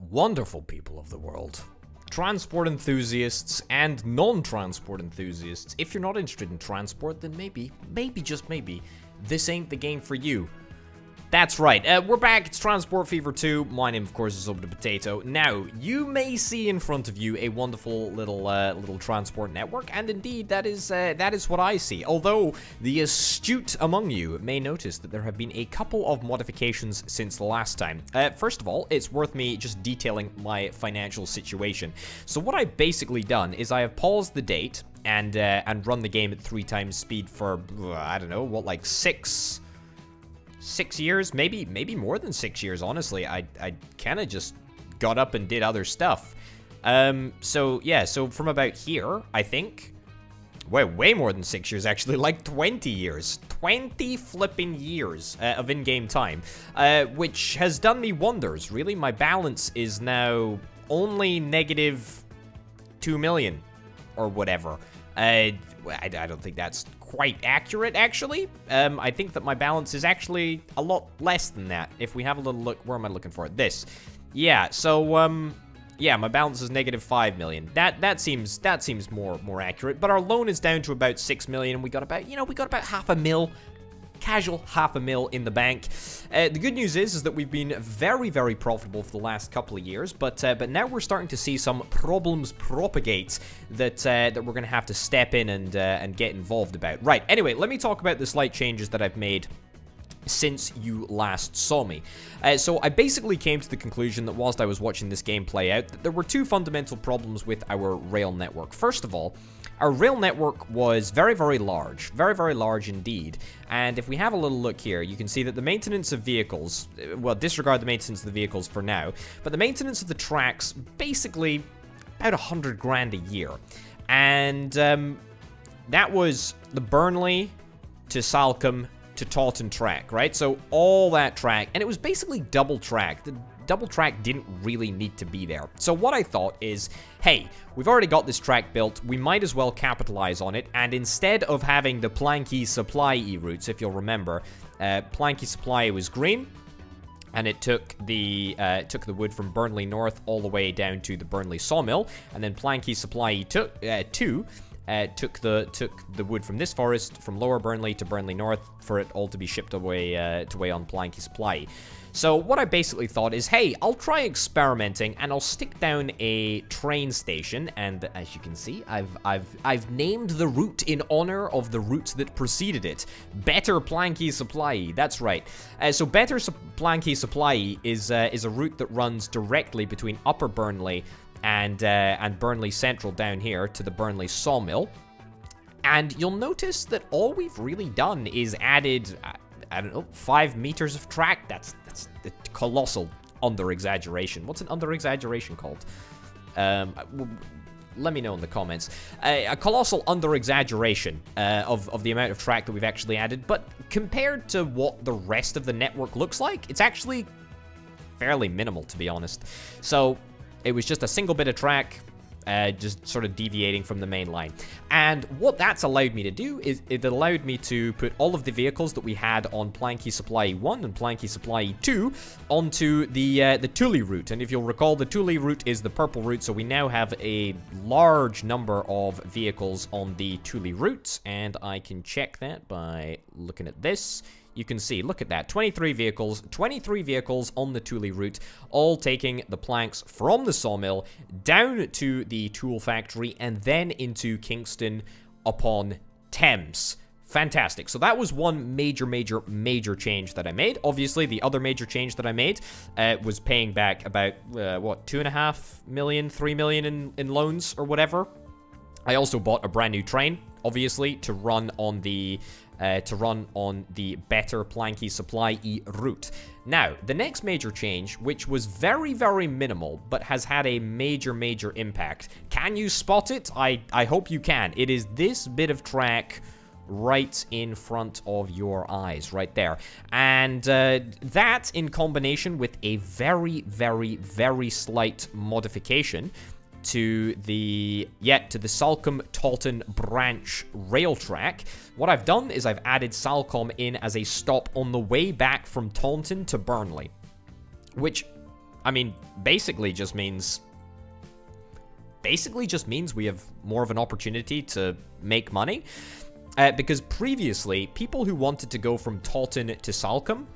Wonderful people of the world. Transport enthusiasts and non-transport enthusiasts. If you're not interested in transport, then maybe, just maybe, this ain't the game for you. That's right, we're back, it's Transport Fever 2. My name, of course, is Potato. Now, you may see in front of you a wonderful little transport network, and indeed, that is what I see. Although, the astute among you may notice that there have been a couple of modifications since the last time. First of all, it's worth me just detailing my financial situation. So what I've basically done is I have paused the date and run the game at 3 times speed for, I don't know, what, like 6 years, maybe more than 6 years, honestly. I kind of just got up and did other stuff. So yeah, so from about here, I think, way more than 6 years, actually, like 20 years. 20 flipping years of in-game time, which has done me wonders, really. My balance is now only negative 2 million, or whatever. I don't think that's quite accurate, actually. I think that my balance is actually a lot less than that. If we have a little look, where am I looking for? This. Yeah, so, yeah, my balance is negative 5 million. That seems more accurate. But our loan is down to about 6 million, and we got about, half a mil. Casual half a mil in the bank. The good news is that we've been very, very profitable for the last couple of years, but now we're starting to see some problems propagate that we're going to have to step in and get involved about. Right, anyway, let me talk about the slight changes that I've made since you last saw me. So I basically came to the conclusion that whilst I was watching this game play out, that there were 2 fundamental problems with our rail network. First of all, our rail network was very, very large indeed. And if we have a little look here, you can see that the maintenance of vehicles, well, disregard the maintenance of the vehicles for now, but the maintenance of the tracks, basically about 100 grand a year. And that was the Burnley to Salcombe to Taunton track, right? So all that track, and it was basically double track. The double track didn't really need to be there. So what I thought is, hey, we've already got this track built, we might as well capitalize on it, and instead of having the Planky Supply routes, if you'll remember, Planky Supply was green, and it took the wood from Burnley North all the way down to the Burnley Sawmill, and then Planky Supply took the wood from this forest, from Lower Burnley to Burnley North, for it all to be shipped away on Planky Supply. So what I basically thought is, hey, I'll try experimenting, and I'll stick down a train station, and as you can see, I've named the route in honor of the route that preceded it. Better Planky Supply, that's right. So Better Planky Supply is a route that runs directly between Upper Burnley and Burnley Central down here to the Burnley Sawmill. And you'll notice that all we've really done is added, I don't know, 5 meters of track. That's a colossal under-exaggeration. What's an under-exaggeration called? Let me know in the comments. A colossal under-exaggeration of the amount of track that we've actually added. But compared to what the rest of the network looks like, it's actually fairly minimal, to be honest. So it was just a single bit of track, just sort of deviating from the main line. And what that's allowed me to do is it allowed me to put all of the vehicles that we had on Planky Supply 1 and Planky Supply 2 onto the Thule route. And if you'll recall, the Thule route is the purple route, so we now have a large number of vehicles on the Thule route. And I can check that by looking at this. You can see, look at that, 23 vehicles on the Thule route, all taking the planks from the sawmill down to the tool factory and then into Kingston upon Thames. Fantastic. So that was one major change that I made. Obviously, the other major change that I made was paying back about, what, 2.5 million, 3 million in loans or whatever. I also bought a brand new train, obviously, to run on the Better Planky Supply route. Now, the next major change, which was very, very minimal, but has had a major impact. Can you spot it? I hope you can. It is this bit of track right in front of your eyes, right there. And that, in combination with a very slight modification to the Salcombe Taunton branch rail track. What I've done is I've added Salcombe in as a stop on the way back from Taunton to Burnley, which I mean, basically just means we have more of an opportunity to make money. Because previously, people who wanted to go from Taunton to Salcombe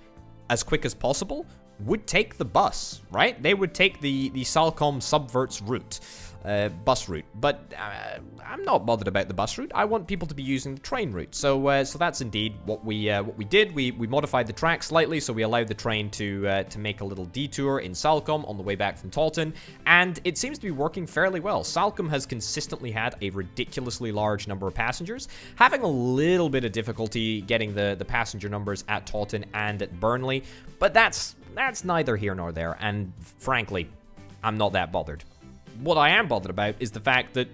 as quick as possible would take the bus, right? They would take the Salcombe Subverts route, bus route. But I'm not bothered about the bus route. I want people to be using the train route. So that's indeed what we did. We modified the track slightly, so we allowed the train to make a little detour in Salcombe on the way back from Taunton, and it seems to be working fairly well. Salcombe has consistently had a ridiculously large number of passengers, having a little bit of difficulty getting the passenger numbers at Taunton and at Burnley, but that's neither here nor there, and frankly, I'm not that bothered. What I am bothered about is the fact that,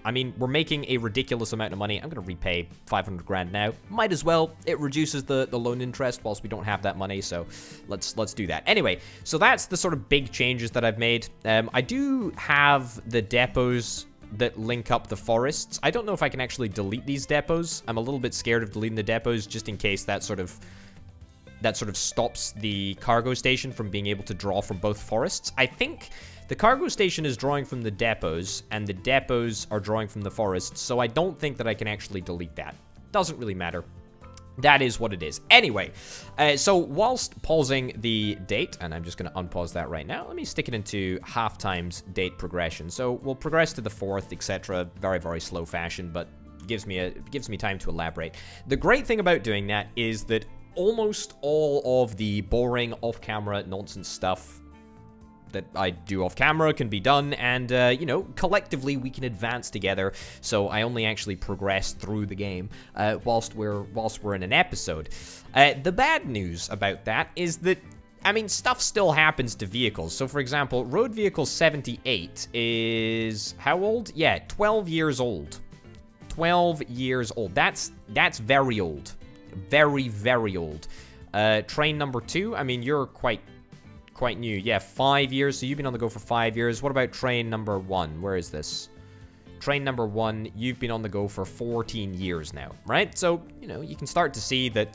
I mean, we're making a ridiculous amount of money. I'm going to repay 500 grand now. Might as well. It reduces the loan interest whilst we don't have that money, so let's do that. Anyway, so that's the sort of big changes that I've made. I do have the depots that link up the forests. I don't know if I can actually delete these depots. I'm a little bit scared of deleting the depots just in case that sort of stops the cargo station from being able to draw from both forests. I think the cargo station is drawing from the depots, and the depots are drawing from the forests, so I don't think that I can actually delete that. Doesn't really matter. That is what it is. Anyway, so whilst pausing the date, and I'm just going to unpause that right now, let me stick it into half times date progression. So we'll progress to the 4th, etc. Very, very slow fashion, but gives me time to elaborate. The great thing about doing that is that almost all of the boring off-camera nonsense stuff that I do off camera can be done, and you know, collectively we can advance together. So I only actually progress through the game whilst we're in an episode. The bad news about that is that, I mean, stuff still happens to vehicles. So for example, road vehicle 78 is how old? Yeah, 12 years old. 12 years old. That's very old. Very, very old. Train number 2, I mean, you're quite new. Yeah, 5 years. So you've been on the go for 5 years. What about train number 1? Where is this? Train number 1, you've been on the go for 14 years now, right? So, you know, you can start to see that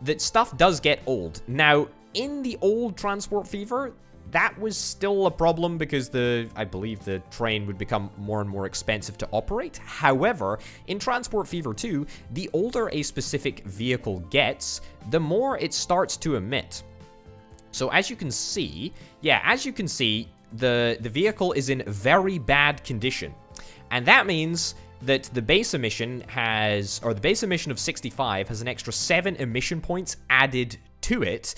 that stuff does get old. Now, in the old Transport Fever, that was still a problem because I believe the train would become more and more expensive to operate. However, in Transport Fever 2, the older a specific vehicle gets, the more it starts to emit. So as you can see, the vehicle is in very bad condition. And that means that the base emission the base emission of 65 has an extra 7 emission points added to it,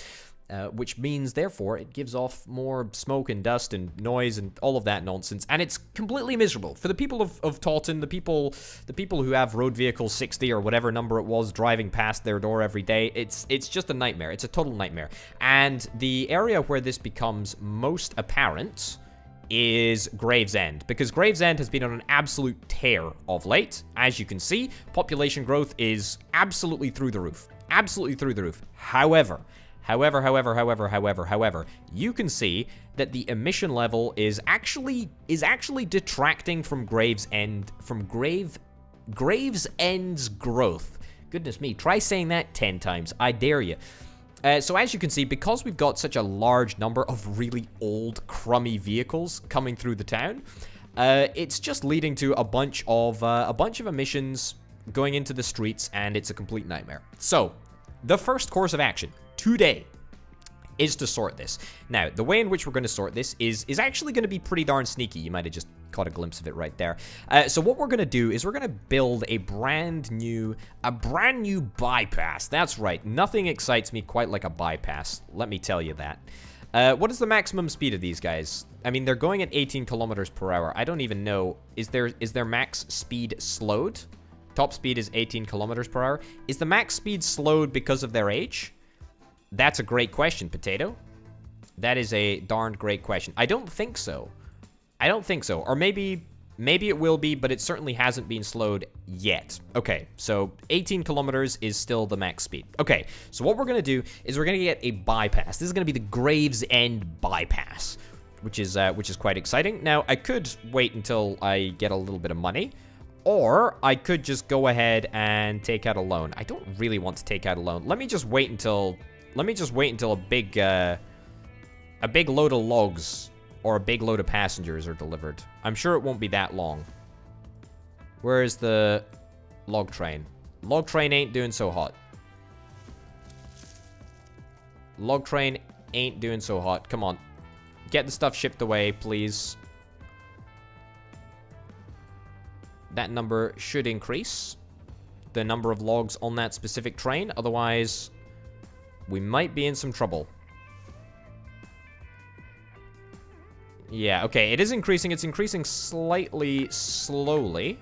which means, therefore, it gives off more smoke and dust and noise and all of that nonsense, and it's completely miserable. For the people of Taunton, the people who have road vehicle 60 or whatever number it was driving past their door every day, it's just a nightmare. It's a total nightmare. And the area where this becomes most apparent is Gravesend, because Gravesend has been on an absolute tear of late. As you can see, population growth is absolutely through the roof. Absolutely through the roof. However, you can see that the emission level is actually detracting from Gravesend's growth. Goodness me, try saying that 10 times. I dare you. So as you can see, because we've got such a large number of really old, crummy vehicles coming through the town, it's just leading to a bunch of emissions going into the streets, and it's a complete nightmare. So, the first course of action today is to sort this. Now, the way in which we're going to sort this is actually going to be pretty darn sneaky. You might have just caught a glimpse of it right there. So what we're going to do is we're going to build a brand new bypass. That's right. Nothing excites me quite like a bypass. Let me tell you that. What is the maximum speed of these guys? I mean, they're going at 18 kilometers per hour. I don't even know. Is their max speed slowed? Top speed is 18 kilometers per hour. Is the max speed slowed because of their age? That's a great question, Potato. That is a darned great question. I don't think so. I don't think so. Or maybe it will be, but it certainly hasn't been slowed yet. Okay, so 18 kilometers is still the max speed. Okay, so what we're going to do is we're going to get a bypass. This is going to be the Gravesend bypass, which is quite exciting. Now, I could wait until I get a little bit of money, or I could just go ahead and take out a loan. I don't really want to take out a loan. Let me just wait until a big a big load of logs or a big load of passengers are delivered. I'm sure it won't be that long. Where is the log train? Log train ain't doing so hot. Log train ain't doing so hot. Come on. Get the stuff shipped away, please. That number should increase. The number of logs on that specific train. Otherwise, we might be in some trouble. Yeah, okay. It is increasing. It's increasing slightly slowly.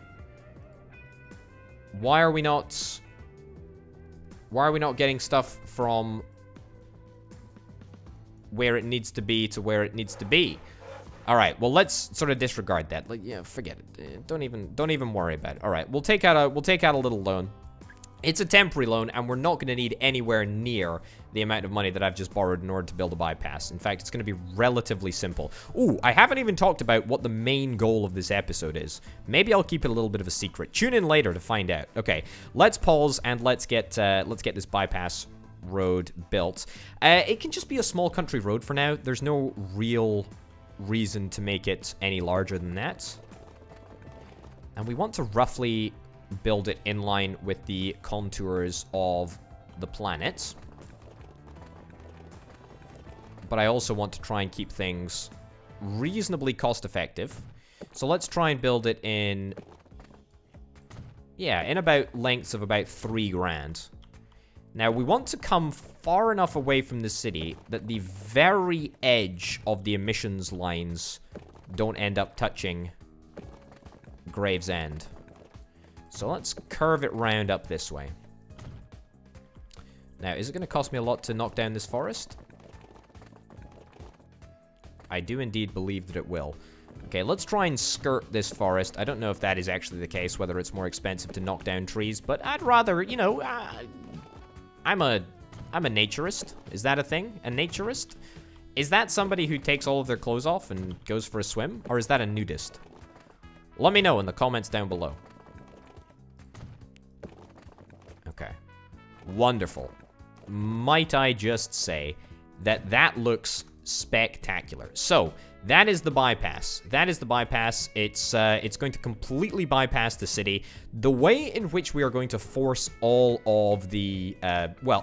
Why are we not getting stuff from where it needs to be to where it needs to be? All right, well, let's sort of disregard that. Like, yeah, forget it. Don't even worry about it. All right, we'll take out a little loan. It's a temporary loan, and we're not going to need anywhere near the amount of money that I've just borrowed in order to build a bypass. In fact, it's going to be relatively simple. Ooh, I haven't even talked about what the main goal of this episode is. Maybe I'll keep it a little bit of a secret. Tune in later to find out. Okay, let's pause and let's get this bypass road built. It can just be a small country road for now. There's no real reason to make it any larger than that. And we want to roughly build it in line with the contours of the planet. But I also want to try and keep things reasonably cost effective. So let's try and build it in, yeah, in about lengths of about 3 grand. Now, we want to come far enough away from the city that the very edge of the emissions lines don't end up touching Gravesend. So let's curve it round up this way. Now, is it going to cost me a lot to knock down this forest? I do indeed believe that it will. Okay, let's try and skirt this forest. I don't know if that is actually the case, whether it's more expensive to knock down trees, but I'd rather, you know, I'm a naturist. Is that a thing? A naturist? Is that somebody who takes all of their clothes off and goes for a swim? Or is that a nudist? Let me know in the comments down below. Okay. Wonderful. Might I just say that that looks spectacular. So, that is the bypass. That is the bypass. It's going to completely bypass the city. The way in which we are going to force all of the,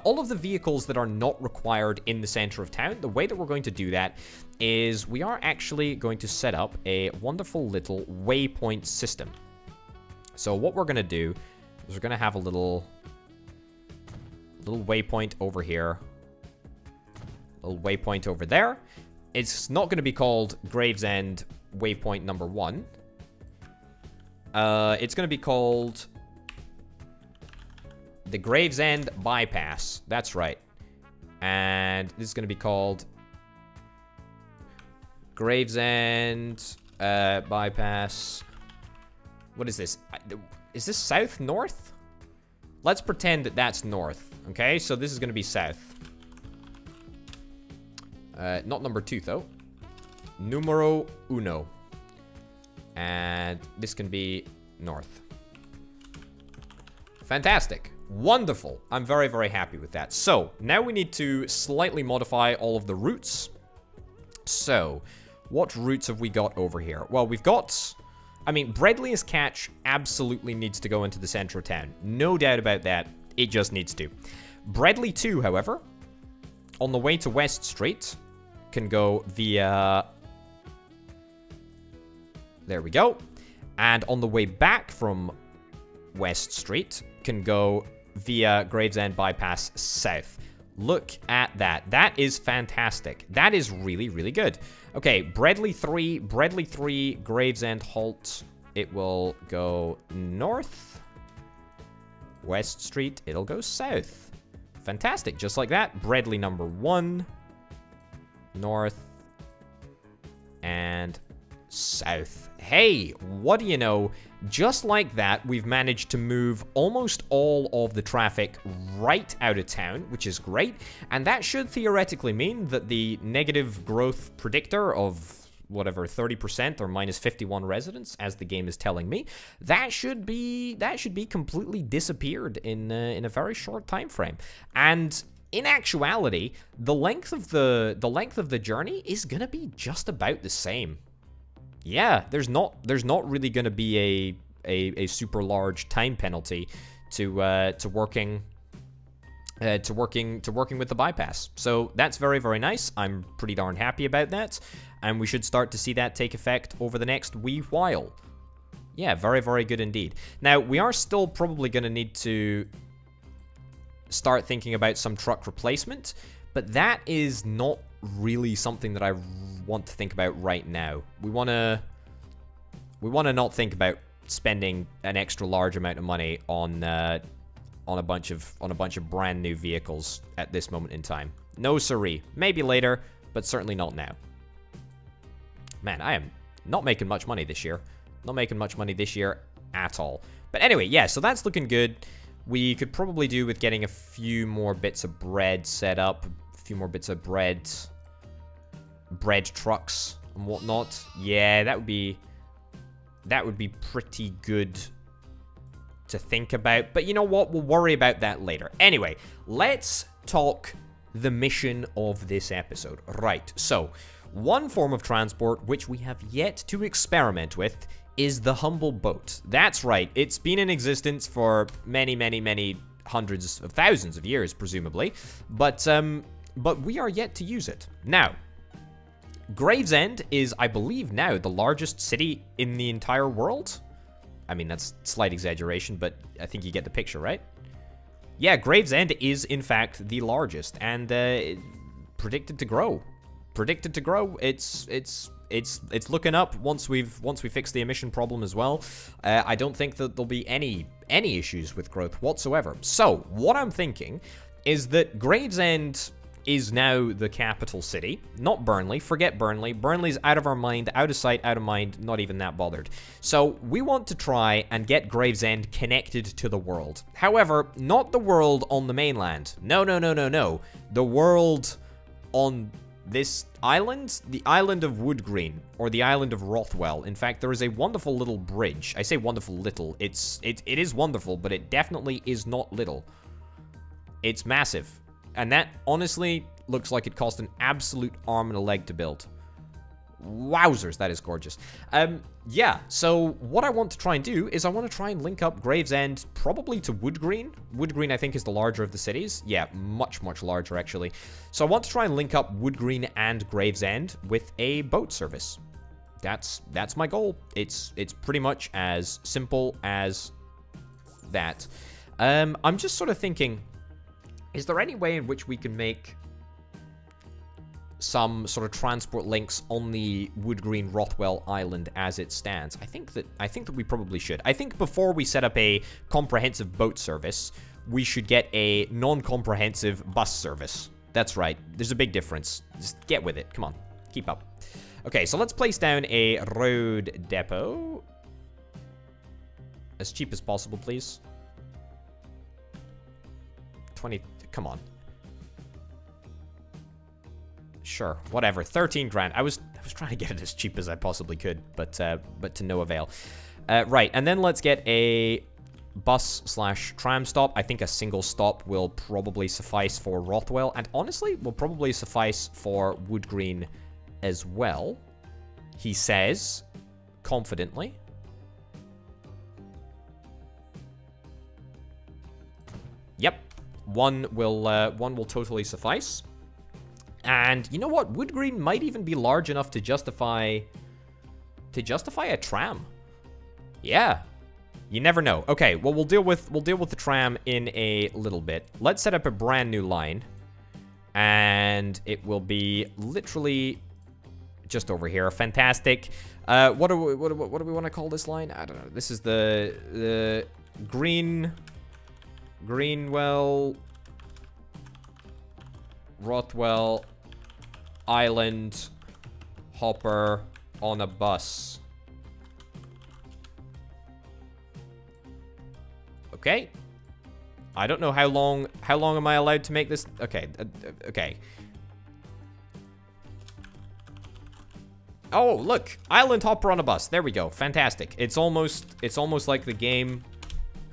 all of the vehicles that are not required in the center of town, the way that we're going to do that is we are actually going to set up a wonderful little waypoint system. So what we're going to do is we're going to have a little waypoint over here, a little waypoint over there. It's not going to be called Gravesend waypoint number 1. It's going to be called the Gravesend bypass. That's right. And this is going to be called Gravesend bypass. What is this? Is this south, north? Let's pretend that that's north. Okay, so this is going to be south. Not number 2, though. Numero 1. And this can be north. Fantastic. Wonderful. I'm very, very happy with that. So, now we need to slightly modify all of the routes. So, what routes have we got over here? Well, we've got... I mean, Breadliest Catch absolutely needs to go into the center of town. No doubt about that. It just needs to. Breadley 2, however, on the way to West Street, can go via... There we go. And on the way back from West Street, can go via Gravesend Bypass South. Look at that. That is fantastic. That is really, really good. Okay, Breadley 3, Gravesend Halt. It will go north. West Street, it'll go south. Fantastic, just like that. Breadley number 1. North. And south. Hey, what do you know? Just like that, we've managed to move almost all of the traffic right out of town, which is great. And that should theoretically mean that the negative growth predictor of whatever 30% or minus 51 residents, as the game is telling me, that should be completely disappeared in a very short time frame. And in actuality, the length of the journey is gonna be just about the same. Yeah, there's not really gonna be a super large time penalty to working with the bypass. So that's very, very nice. I'm pretty darn happy about that, and we should start to see that take effect over the next wee while. Yeah, very, very good indeed. Now, we are still probably going to need to start thinking about some truck replacement, but that is not really something that I want to think about right now. We want to not think about spending an extra large amount of money on a bunch of brand new vehicles at this moment in time. No siree. Maybe later, but certainly not now. Man, I am not making much money this year. Not making much money this year at all. But anyway, yeah, so that's looking good. We could probably do with getting a few more bits of bread set up. A few more bits of bread trucks and whatnot. Yeah, that would be pretty good to think about. But you know what? We'll worry about that later. Anyway, let's talk the mission of this episode. Right, so one form of transport which we have yet to experiment with is the humble boat. That's right, it's been in existence for many, many, many hundreds of thousands of years, presumably, but we are yet to use it. Now, Gravesend is, I believe now, the largest city in the entire world. I mean, that's slight exaggeration, but I think you get the picture, right? Yeah, Gravesend is, in fact, the largest, and predicted to grow. Predicted to grow. It's looking up once we fix the emission problem as well. I don't think that there'll be any issues with growth whatsoever. So what I'm thinking is that Gravesend is now the capital city, not Burnley. Forget Burnley. Burnley's out of our mind, out of sight, out of mind, not even that bothered. So we want to try and get Gravesend connected to the world. However, not the world on the mainland. No. The world on this island, the island of Woodgreen, or the island of Rothwell. In fact, there is a wonderful little bridge. I say wonderful little. It is wonderful, but it definitely is not little. It's massive. And that, honestly, looks like it cost an absolute arm and a leg to build. Wowzers, that is gorgeous. Yeah, so what I want to try and do is I want to try and link up Gravesend probably to Woodgreen. Woodgreen, I think, is the larger of the cities. Yeah, much, much larger, actually. So I want to try and link up Woodgreen and Gravesend with a boat service. That's my goal. It's pretty much as simple as that. I'm just sort of thinking, is there any way in which we can make some sort of transport links on the Woodgreen Rothwell Island as it stands? I think that we probably should. I think before we set up a comprehensive boat service, we should get a non-comprehensive bus service. That's right. There's a big difference. Just get with it. Come on. Keep up. Okay, so let's place down a road depot. As cheap as possible, please. 20... Come on. Sure, whatever. 13 grand. I was trying to get it as cheap as I possibly could, but to no avail. Right, and then let's get a bus/tram stop. I think a single stop will probably suffice for Rothwell, and honestly, will probably suffice for Woodgreen as well. He says, confidently. Yep, one will totally suffice. And you know what? Woodgreen might even be large enough to justify a tram. Yeah. You never know. Okay, well we'll deal with the tram in a little bit. Let's set up a brand new line. And it will be literally just over here. Fantastic. What do we want to call this line? I don't know. This is the Greenwell Rothwell Island hopper on a bus. Okay. I don't know how long am I allowed to make this? Okay. Okay. Oh, look. Island hopper on a bus. There we go. Fantastic. It's almost like the game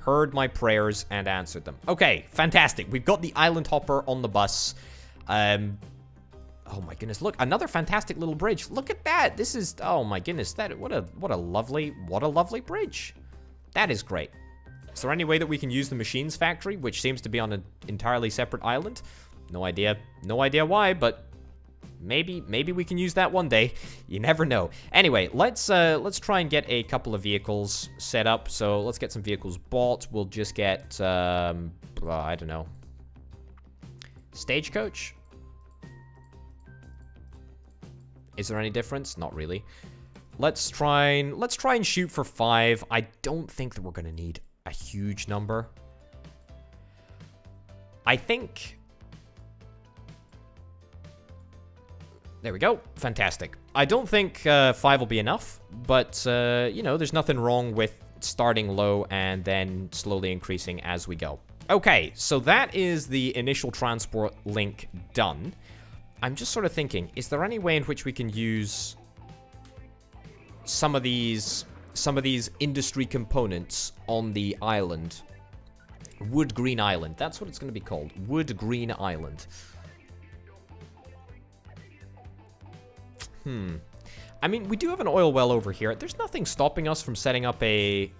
heard my prayers and answered them. Okay, fantastic. We've got the island hopper on the bus. Oh my goodness, look, another fantastic little bridge. Look at that. This is, oh my goodness, what a lovely bridge. That is great. Is there any way that we can use the machines factory, which seems to be on an entirely separate island? No idea. No idea why, but maybe we can use that one day. You never know. Anyway, let's try and get a couple of vehicles set up. So let's get some vehicles bought. We'll just get I don't know. Stagecoach? Is there any difference? Not really. Let's try and shoot for 5. I don't think that we're gonna need a huge number. I think. There we go. Fantastic. I don't think 5 will be enough, but you know, there's nothing wrong with starting low and then slowly increasing as we go. Okay, so that is the initial transport link done. I'm just sort of thinking, is there any way in which we can use some of these industry components on the island? Wood Green Island. That's what it's going to be called. Wood Green Island. I mean, we do have an oil well over here. There's nothing stopping us from setting up a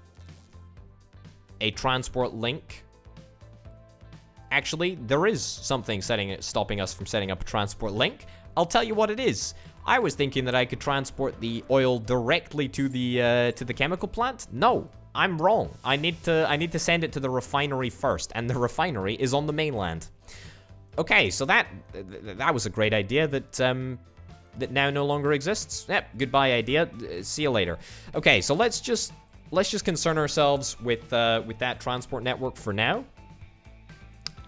transport link. Actually, there is something stopping us from setting up a transport link. I'll tell you what it is. I was thinking that I could transport the oil directly to the chemical plant. No, I'm wrong. I need to send it to the refinery first, and the refinery is on the mainland. Okay, so that was a great idea that that now no longer exists. Yep, goodbye idea. See you later. Okay, so let's just concern ourselves with that transport network for now.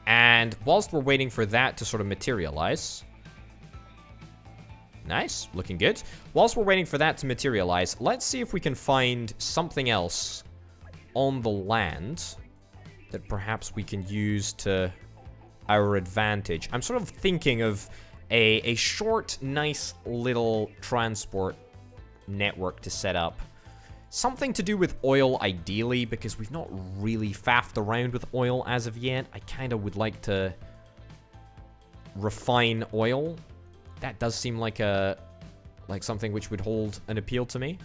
And whilst we're waiting for that to sort of materialize, nice, looking good. Whilst we're waiting for that to materialize, let's see if we can find something else on the land that perhaps we can use to our advantage. I'm sort of thinking of a short, nice little transport network to set up. Something to do with oil, ideally, because we've not really faffed around with oil as of yet. I kind of would like to refine oil. That does seem like something which would hold an appeal to me.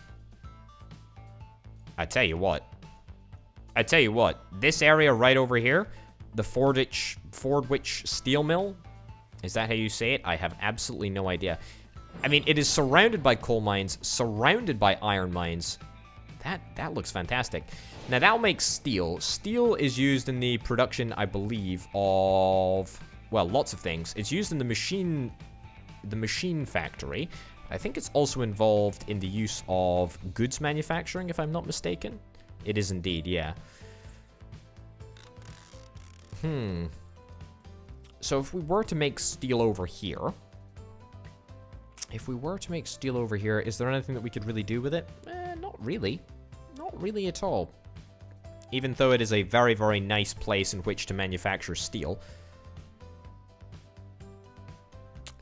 I tell you what, this area right over here, the Fordwich Steel Mill, is that how you say it? I have absolutely no idea. I mean, it is surrounded by coal mines, surrounded by iron mines. That looks fantastic. Now, that'll make steel. Steel is used in the production, I believe, of, well, lots of things. It's used in the machine factory. I think it's also involved in the use of goods manufacturing, if I'm not mistaken. It is indeed, yeah. So if we were to make steel over here, is there anything that we could really do with it? Not really. Not really at all. Even though it is a very, very nice place in which to manufacture steel.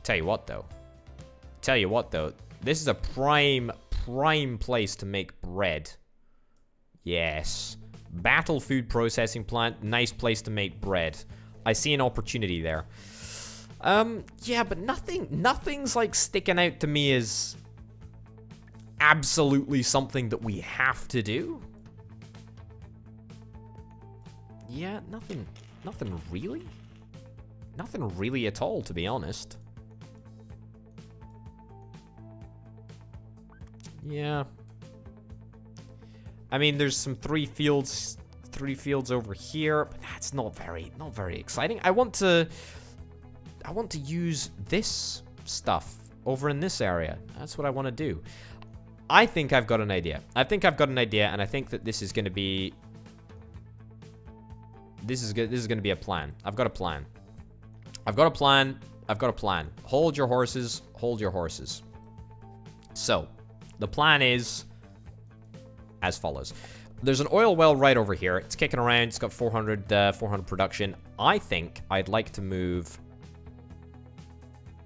Tell you what, though. This is a prime place to make bread. Yes. Battle Food Processing Plant, nice place to make bread. I see an opportunity there. Yeah, but nothing's like sticking out to me as absolutely something that we have to do. Yeah, nothing really. Nothing really at all, to be honest. Yeah. I mean, there's some three fields over here, but that's not very exciting. I want to use this stuff over in this area. That's what I want to do. I think I've got an idea. And I think that this is going to be a plan. I've got a plan. Hold your horses. So, the plan is as follows. There's an oil well right over here. It's kicking around. It's got 400 production. I think I'd like to move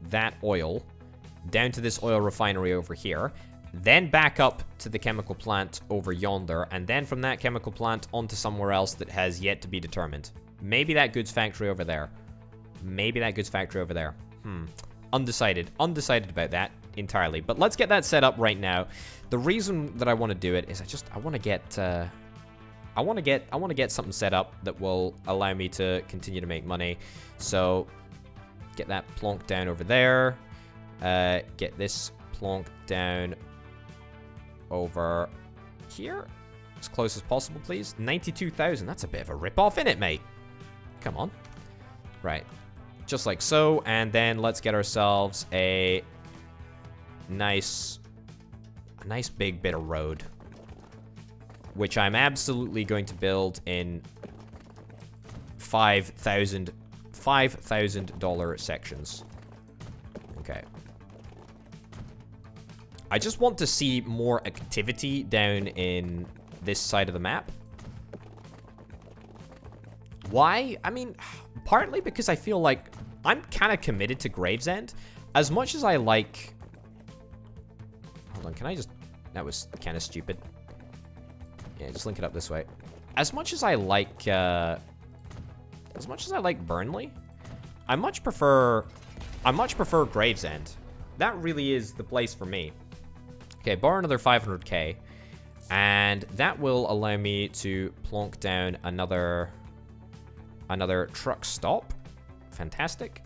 that oil down to this oil refinery over here. then back up to the chemical plant over yonder, and then from that chemical plant onto somewhere else that has yet to be determined. Maybe that goods factory over there. Maybe that goods factory over there. Undecided. Undecided about that entirely. But let's get that set up right now. The reason that I want to do it is I want to get something set up that will allow me to continue to make money. So get that plonked down over there. Get this plonked down over here as close as possible, please. 92,000. That's a bit of a rip-off, innit, mate? Come on. Right. Just like so. And then let's get ourselves a nice big bit of road, which I'm absolutely going to build in $5,000 sections. Okay. I just want to see more activity down in this side of the map. Why? I mean, partly because I feel like I'm kind of committed to Gravesend. As much as I like... Hold on, can I just... That was kind of stupid. Yeah, just link it up this way. As much as I like... Burnley, I much prefer Gravesend. That really is the place for me. Okay, borrow another 500k, and that will allow me to plonk down another truck stop. Fantastic.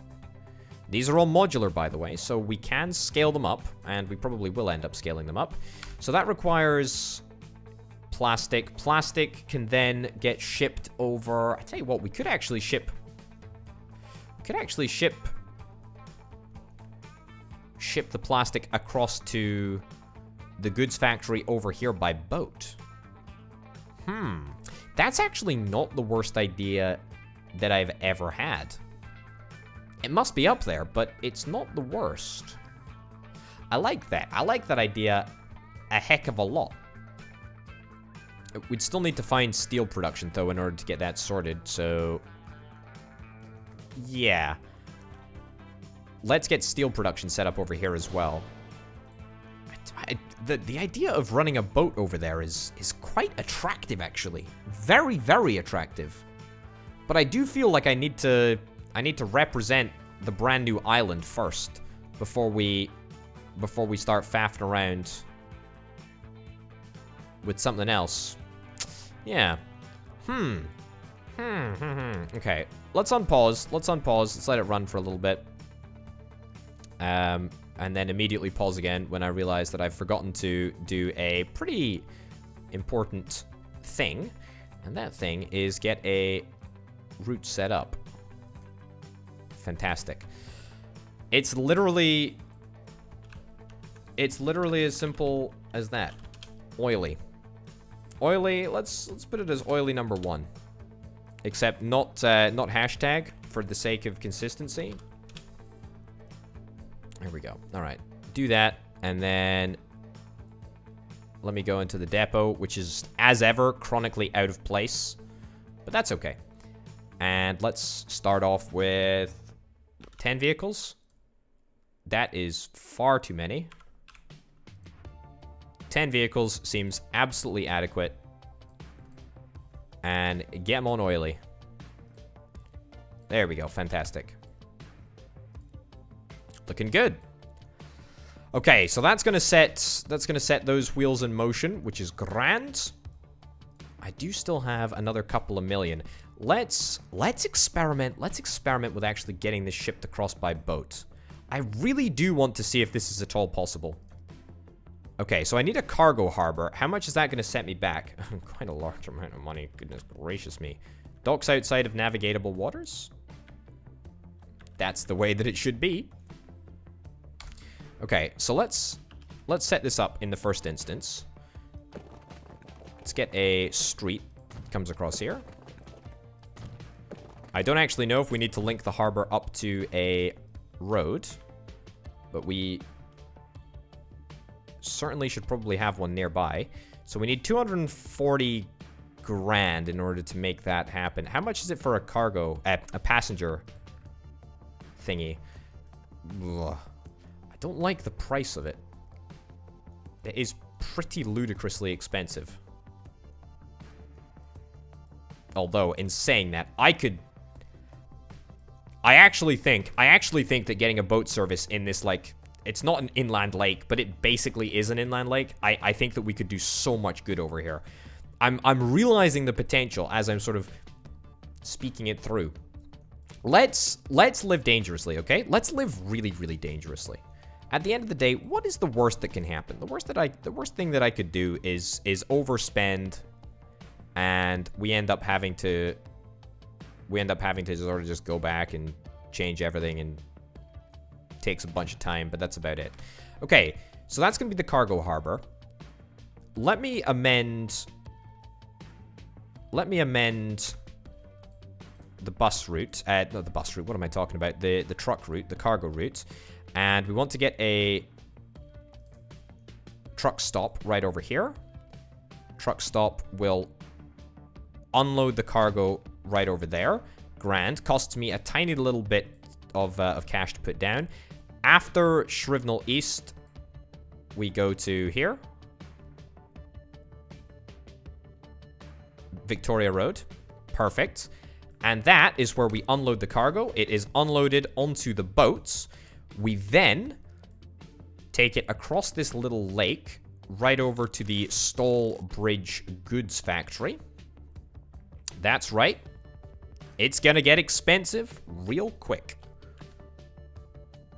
These are all modular, by the way, so we can scale them up, and we probably will end up scaling them up. So that requires plastic. Plastic can then get shipped over. I tell you what, we could actually ship the plastic across to the goods factory over here by boat. That's actually not the worst idea that I've ever had. It must be up there, but it's not the worst. I like that. I like that idea a heck of a lot. We'd still need to find steel production, though, in order to get that sorted, so... Yeah. Let's get steel production set up over here as well. The idea of running a boat over there is quite attractive, actually. Very, very attractive. But I do feel like I need to represent the brand new island first before we start faffing around with something else. Yeah. Okay. Let's unpause. Let's let it run for a little bit. And then immediately pause again when I realize that I've forgotten to do a pretty important thing. And that thing is get a route set up. Fantastic. It's literally as simple as that. Oily. Oily, let's put it as oily number 1. Except not hashtag for the sake of consistency. There we go. All right. Do that, and then let me go into the depot, which is, as ever, chronically out of place. But that's okay. And let's start off with 10 vehicles. That is far too many. 10 vehicles seems absolutely adequate. And get them on oily. There we go. Fantastic. Looking good. Okay, so that's gonna set those wheels in motion, which is grand. I do still have another couple of million. Let's experiment. Let's experiment with actually getting this shipped across by boat. I really do want to see if this is at all possible. Okay, so I need a cargo harbor. How much is that going to set me back? Quite a large amount of money. Goodness gracious me. Docks outside of navigable waters? That's the way that it should be. Okay, so let's set this up in the first instance. Let's get a street that comes across here. I don't actually know if we need to link the harbor up to a road, but we certainly should probably have one nearby. So we need 240 grand in order to make that happen. How much is it for a cargo, a passenger thingy? Ugh. I don't like the price of it. It is pretty ludicrously expensive. Although, in saying that, I actually think that getting a boat service in this, like, it's not an inland lake, but it basically is an inland lake. I think that we could do so much good over here. I'm realizing the potential as I'm sort of speaking it through. Let's live dangerously, okay? Let's live really, really dangerously. At the end of the day, what is the worst that can happen? The worst thing that I could do is overspend, and we end up having to sort of just go back and change everything, and it takes a bunch of time, but that's about it. Okay, so that's gonna be the cargo harbor. Let me amend the bus route. Not the bus route, what am I talking about? The truck route, the cargo route. And we want to get a truck stop right over here. Truck stop will unload the cargo right over there. Grand. Costs me a tiny little bit of cash to put down. After Shrivnel East, we go to here. Victoria Road. Perfect. And that is where we unload the cargo. It is unloaded onto the boats. We then take it across this little lake right over to the Stallbridge Goods Factory. That's right. It's gonna get expensive real quick.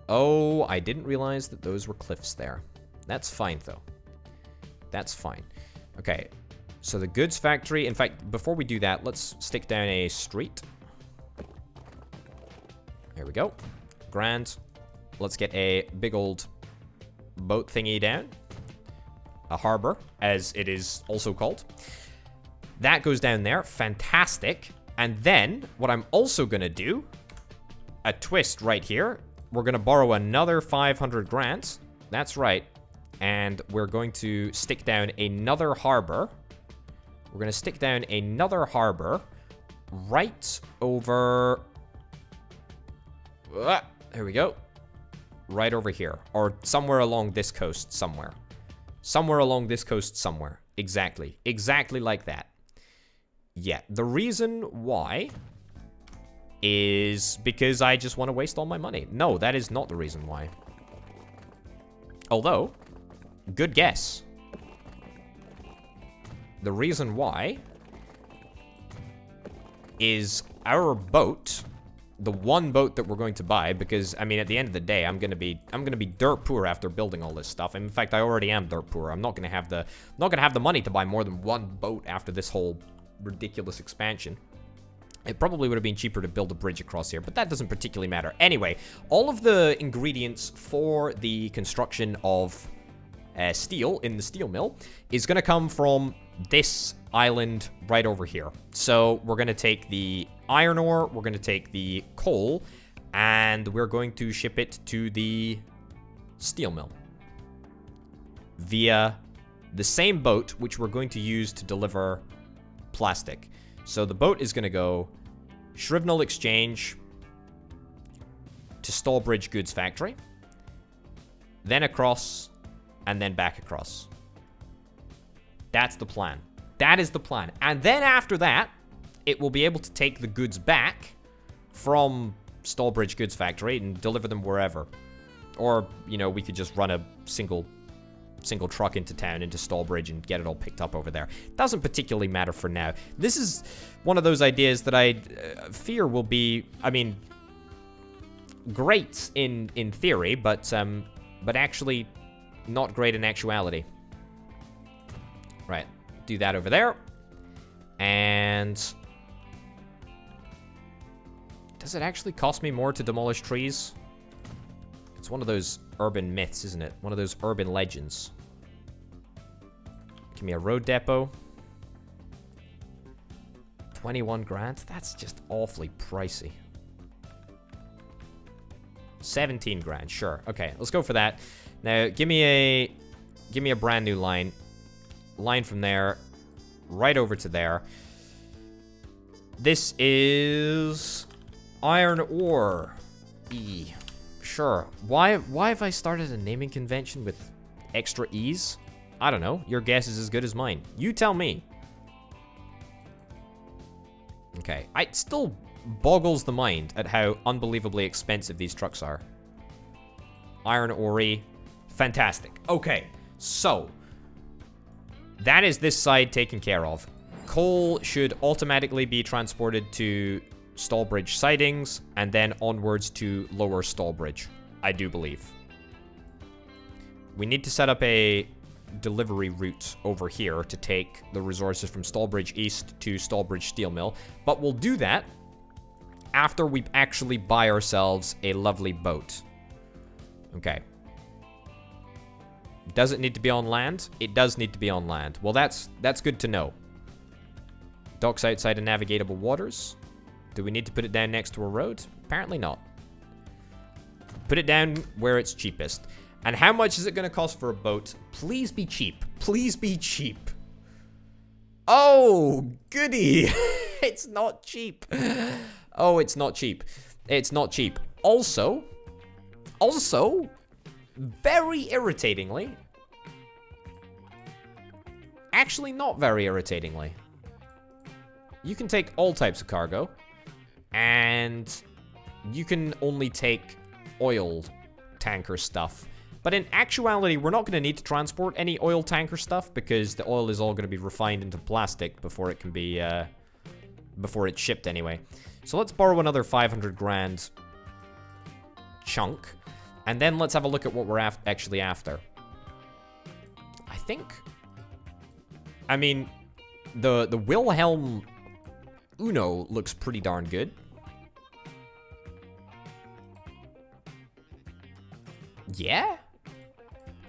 Oh, I didn't realize that those were cliffs there. That's fine, though. That's fine. Okay, so the goods factory... In fact, before we do that, let's stick down a street. There we go. Grand. Let's get a big old boat thingy down. A harbor, as it is also called. That goes down there. Fantastic. And then, what I'm also going to do, a twist right here. We're going to borrow another 500 grand. That's right. And we're going to stick down another harbor. We're going to stick down another harbor right over... There we go. Right over here. Or somewhere along this coast somewhere. Somewhere along this coast somewhere. Exactly. Exactly like that. Yeah. The reason why is because I just want to waste all my money. No, that is not the reason why. Although, good guess. The reason why is our boat, the one boat that we're going to buy, because I mean at the end of the day I'm gonna be dirt poor after building all this stuff. In fact, I already am dirt poor. I'm not gonna have the money to buy more than one boat after this whole ridiculous expansion. It probably would have been cheaper to build a bridge across here, but that doesn't particularly matter. Anyway, all of the ingredients for the construction of steel in the steel mill is going to come from this island right over here. So we're going to take the iron ore, we're going to take the coal, and we're going to ship it to the steel mill via the same boat which we're going to use to deliver plastic. So the boat is going to go Shrivnel Exchange to Stallbridge Goods Factory, then across, and then back across. That's the plan. That is the plan. And then after that, it will be able to take the goods back from Stallbridge Goods Factory and deliver them wherever. Or, you know, we could just run a single truck into town, into Stallbridge, and get it all picked up over there. Doesn't particularly matter for now. This is one of those ideas that I fear will be, I mean, great in theory, but actually not great in actuality. Right, do that over there. And does it actually cost me more to demolish trees? It's one of those urban myths, isn't it? One of those urban legends. Give me a road depot. 21 grand? That's just awfully pricey. 17 grand, sure. Okay, let's go for that. Now, give me a brand new line. Line from there right over to there. This is iron ore. E. Sure. Why have I started a naming convention with extra E's? I don't know. Your guess is as good as mine. You tell me. Okay. It still boggles the mind at how unbelievably expensive these trucks are. Iron ore. Fantastic. Okay. So, that is this side taken care of. Coal should automatically be transported to Stallbridge sidings and then onwards to Lower Stallbridge, I do believe. We need to set up a delivery route over here to take the resources from Stallbridge East to Stallbridge Steel Mill, but we'll do that after we actually buy ourselves a lovely boat. Okay. Does it need to be on land? It does need to be on land. Well, that's good to know. Docks outside of navigable waters. Do we need to put it down next to a road? Apparently not. Put it down where it's cheapest. And how much is it going to cost for a boat? Please be cheap. Please be cheap. Oh, goody. It's not cheap. Oh, it's not cheap. It's not cheap. Also, very irritatingly. Actually, not very irritatingly. You can take all types of cargo. And you can only take oil tanker stuff. But in actuality, we're not going to need to transport any oil tanker stuff because the oil is all going to be refined into plastic before it can be, before it's shipped anyway. So let's borrow another 500 grand chunk. And then let's have a look at what we're actually after. I mean, the Wilhelm Uno looks pretty darn good. Yeah?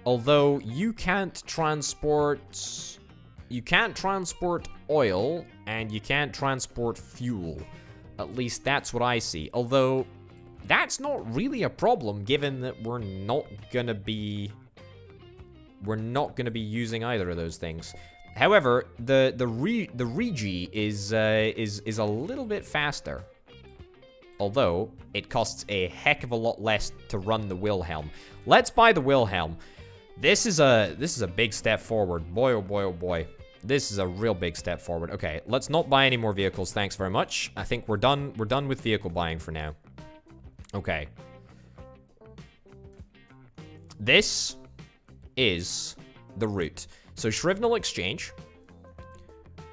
Although you can't transport oil and you can't transport fuel. At least that's what I see. Although that's not really a problem given that we're not gonna be using either of those things. However, the Regi is a little bit faster. Although it costs a heck of a lot less to run the Wilhelm. Let's buy the Wilhelm. This is a big step forward. Boy, oh boy, oh boy. This is a real big step forward. Okay, let's not buy any more vehicles. Thanks very much. I think we're done with vehicle buying for now. Okay. This is the route. So Shrivnel Exchange.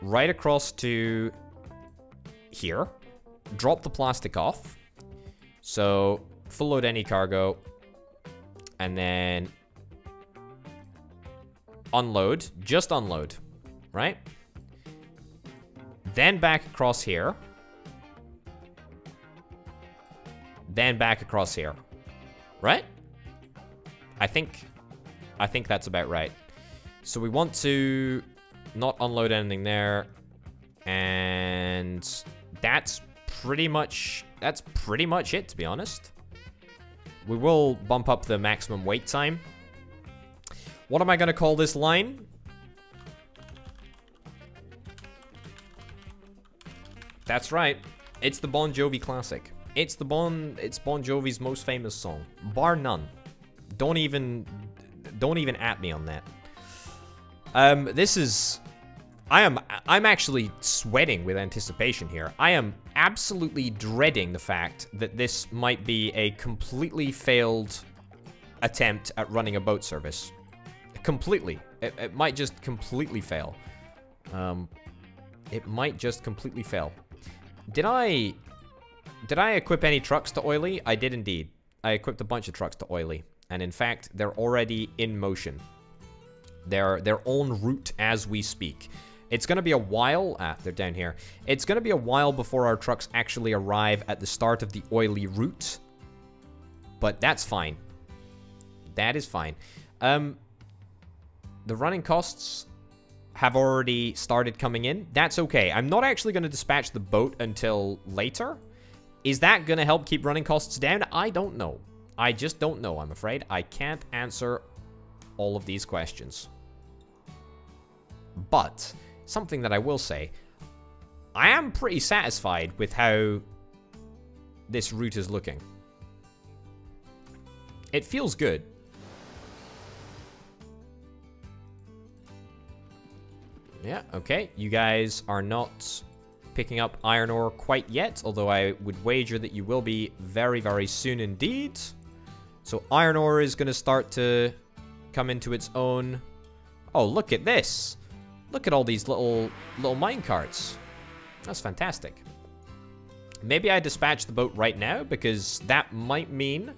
Right across to here. Drop the plastic off. So full load any cargo. And then unload. Just unload. Right? Then back across here. Then back across here. Right? I think that's about right. So we want to not unload anything there. And that's pretty much it, to be honest. We will bump up the maximum wait time. What am I going to call this line? That's right. It's the Bon Jovi classic. It's Bon Jovi's most famous song, bar none. Don't even at me on that. I'm actually sweating with anticipation here. I am absolutely dreading the fact that this might be a completely failed attempt at running a boat service. Completely. It might just completely fail. It might just completely fail. Did I equip any trucks to Oily? I did indeed. I equipped a bunch of trucks to Oily. And in fact, they're already in motion. They're en route as we speak. It's going to be a while... they're down here. It's going to be a while before our trucks actually arrive at the start of the Oily route. But that's fine. That is fine. The running costs have already started coming in. That's okay. I'm not actually going to dispatch the boat until later. Is that going to help keep running costs down? I don't know. I just don't know, I'm afraid. I can't answer all of these questions. But something that I will say, I am pretty satisfied with how this route is looking. It feels good. Yeah, okay. You guys are not picking up iron ore quite yet, although I would wager that you will be very, very soon indeed. So iron ore is going to start to come into its own. Oh, look at this. Look at all these little mine carts. That's fantastic. Maybe I dispatch the boat right now, because that might mean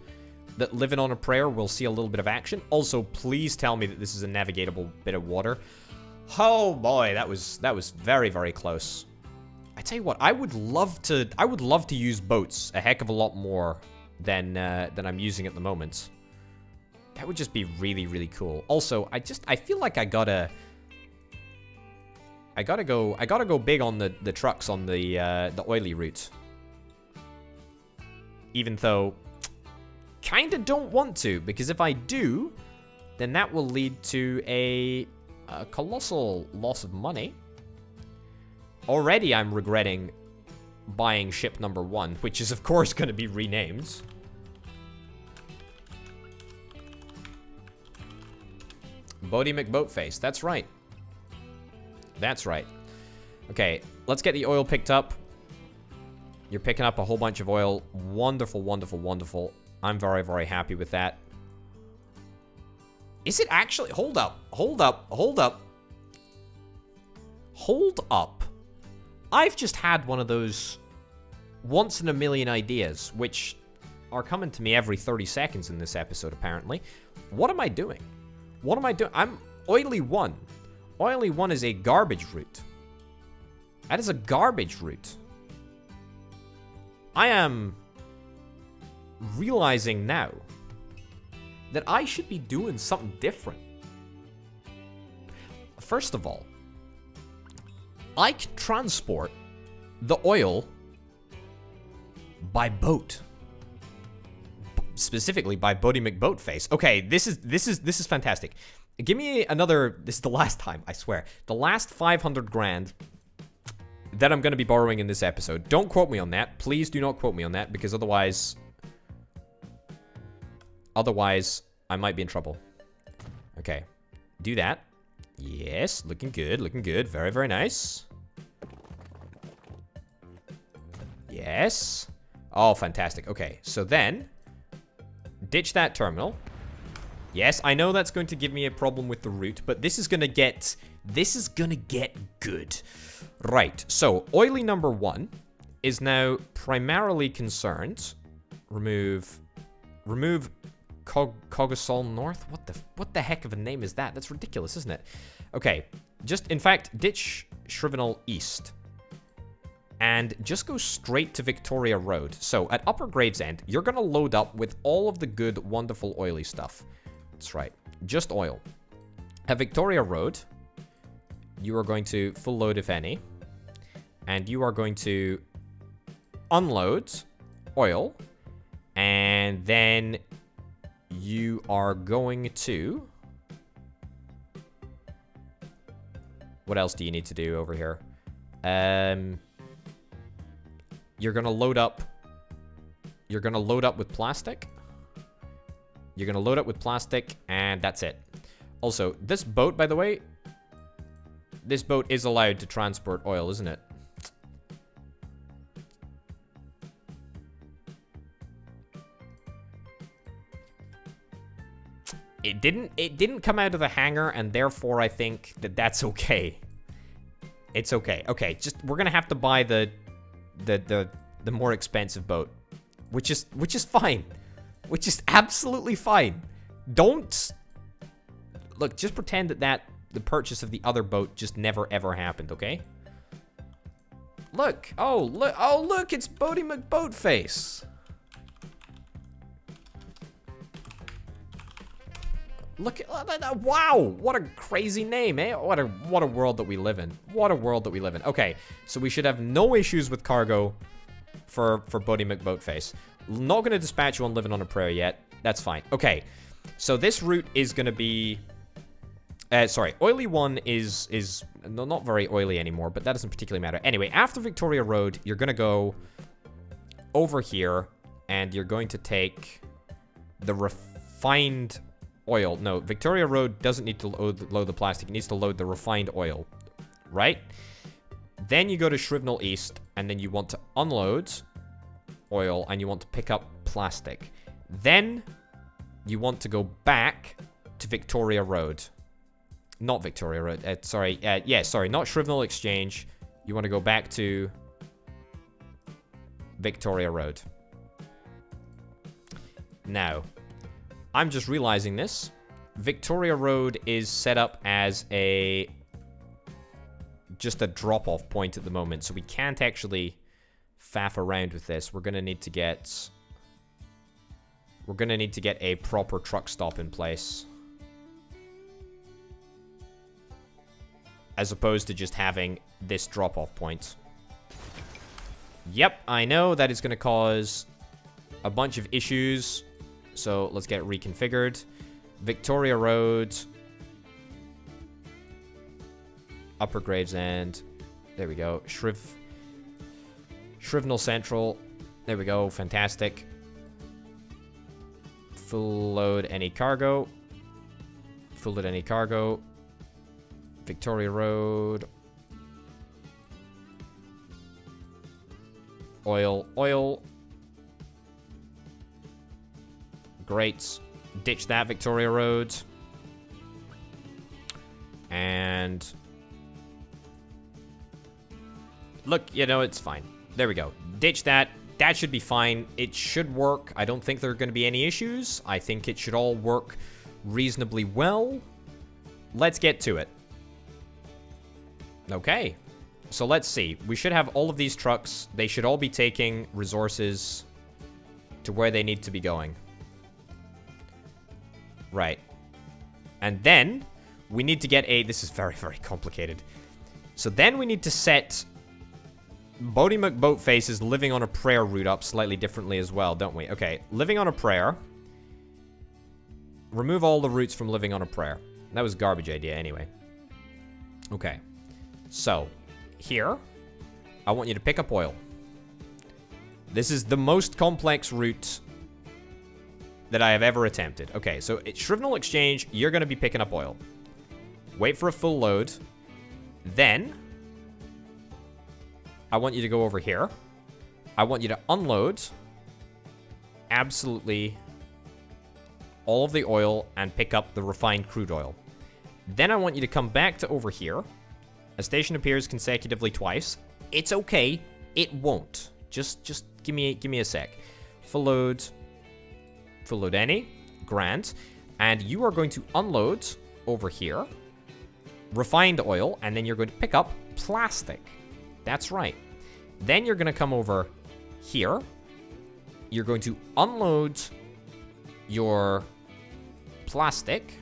that living on a prayer will see a little bit of action. Also, please tell me that this is a navigatable bit of water. Oh boy, that was very, very close. I tell you what, I would love to use boats a heck of a lot more than I'm using at the moment. That would just be really, really cool. Also, I feel like I gotta go big on the trucks on the oily route. Even though, kinda don't want to, because if I do, then that will lead to a colossal loss of money. Already I'm regretting buying ship number 1, which is of course going to be renamed. Boaty McBoatface, that's right. That's right. Okay, let's get the oil picked up. You're picking up a whole bunch of oil. Wonderful, wonderful, wonderful. I'm very, very happy with that. Is it actually... Hold up. Hold up. Hold up. Hold up. I've just had one of those once-in-a-million ideas, which are coming to me every 30 seconds in this episode, apparently. What am I doing? What am I doing? I'm... Oily 1. Oily 1 is a garbage route. That is a garbage route. I am realizing now that I should be doing something different. First of all, I can transport the oil by boat. Specifically by Boaty McBoatface. Okay, this is fantastic. Give me another, this is the last time, I swear. The last 500 grand that I'm going to be borrowing in this episode. Don't quote me on that. Please do not quote me on that, because otherwise I might be in trouble. Okay, do that. Yes, looking good, looking good. Very, very nice. Yes. Oh, fantastic. Okay, so then ditch that terminal. Yes, I know that's going to give me a problem with the route, but this is gonna get good. Right, so oily number 1 is now primarily concerned. Remove Cogasol North? What the heck of a name is that? That's ridiculous, isn't it? Okay, just, in fact, ditch Shrivenal East. And just go straight to Victoria Road. So, at Upper Gravesend, you're gonna load up with all of the good, wonderful, oily stuff. That's right, just oil. At Victoria Road, you are going to full load, if any. And you are going to unload oil. And then you are going to... What else do you need to do over here? You're gonna load up... You're gonna load up with plastic. You're gonna load up with plastic, and that's it. Also, this boat, by the way... This boat is allowed to transport oil, isn't it? It didn't come out of the hangar, and therefore I think that that's okay. It's okay. Okay, just we're gonna have to buy the more expensive boat, which is fine, which is absolutely fine. Don't look. Just pretend that the purchase of the other boat just never ever happened. Okay. Look. Oh look. It's Boaty McBoatface. Look at wow, what a crazy name, eh? What a world that we live in. What a world that we live in. Okay, so we should have no issues with cargo for Boaty McBoatface. Not gonna dispatch you on living on a prayer yet. That's fine. Okay, so this route is gonna be sorry, oily 1 is not very oily anymore, but that doesn't particularly matter. Anyway, after Victoria Road, you're gonna go over here, and you're going to take the refined oil. No, Victoria Road doesn't need to load the plastic. It needs to load the refined oil. right? Then you go to Shrivnel East, and then you want to unload oil, and you want to pick up plastic. Then you want to go back to Victoria Road. Not Victoria Road. Sorry, not Shrivnel Exchange. You want to go back to Victoria Road. Now, I'm just realizing this. Victoria Road is set up as just a drop-off point at the moment, so we can't actually faff around with this. We're gonna need to get a proper truck stop in place, as opposed to just having this drop-off point. Yep, I know that is gonna cause a bunch of issues, so let's get it reconfigured. Victoria Road, Upper Gravesend. There we go. Shrivnel Central. There we go. Fantastic. Full load any cargo. Full load any cargo. Victoria Road. Oil. Great. Ditch that Victoria Road. And look, it's fine. There we go. Ditch that. That should be fine. It should work. I don't think there are going to be any issues. I think it should all work reasonably well. Let's get to it. Okay. So let's see. We should have all of these trucks. They should all be taking resources to where they need to be going. Right. And then we need to get this is very, very complicated. So then we need to set Boaty McBoatface's Living on a Prayer route up slightly differently as well, don't we? Okay, Living on a Prayer. Remove all the routes from Living on a Prayer. That was a garbage idea anyway. Okay. So, here, I want you to pick up oil. This is the most complex route that I have ever attempted. Okay, so at Shrivnel Exchange, you're going to be picking up oil. Wait for a full load. Then I want you to go over here. I want you to unload absolutely all of the oil and pick up the refined crude oil. Then I want you to come back to over here. A station appears consecutively twice. It's okay. It won't. Just give me a sec. Full load any. Grand. And you are going to unload over here refined oil, and then you're going to pick up plastic. That's right. Then you're going to come over here. You're going to unload your plastic.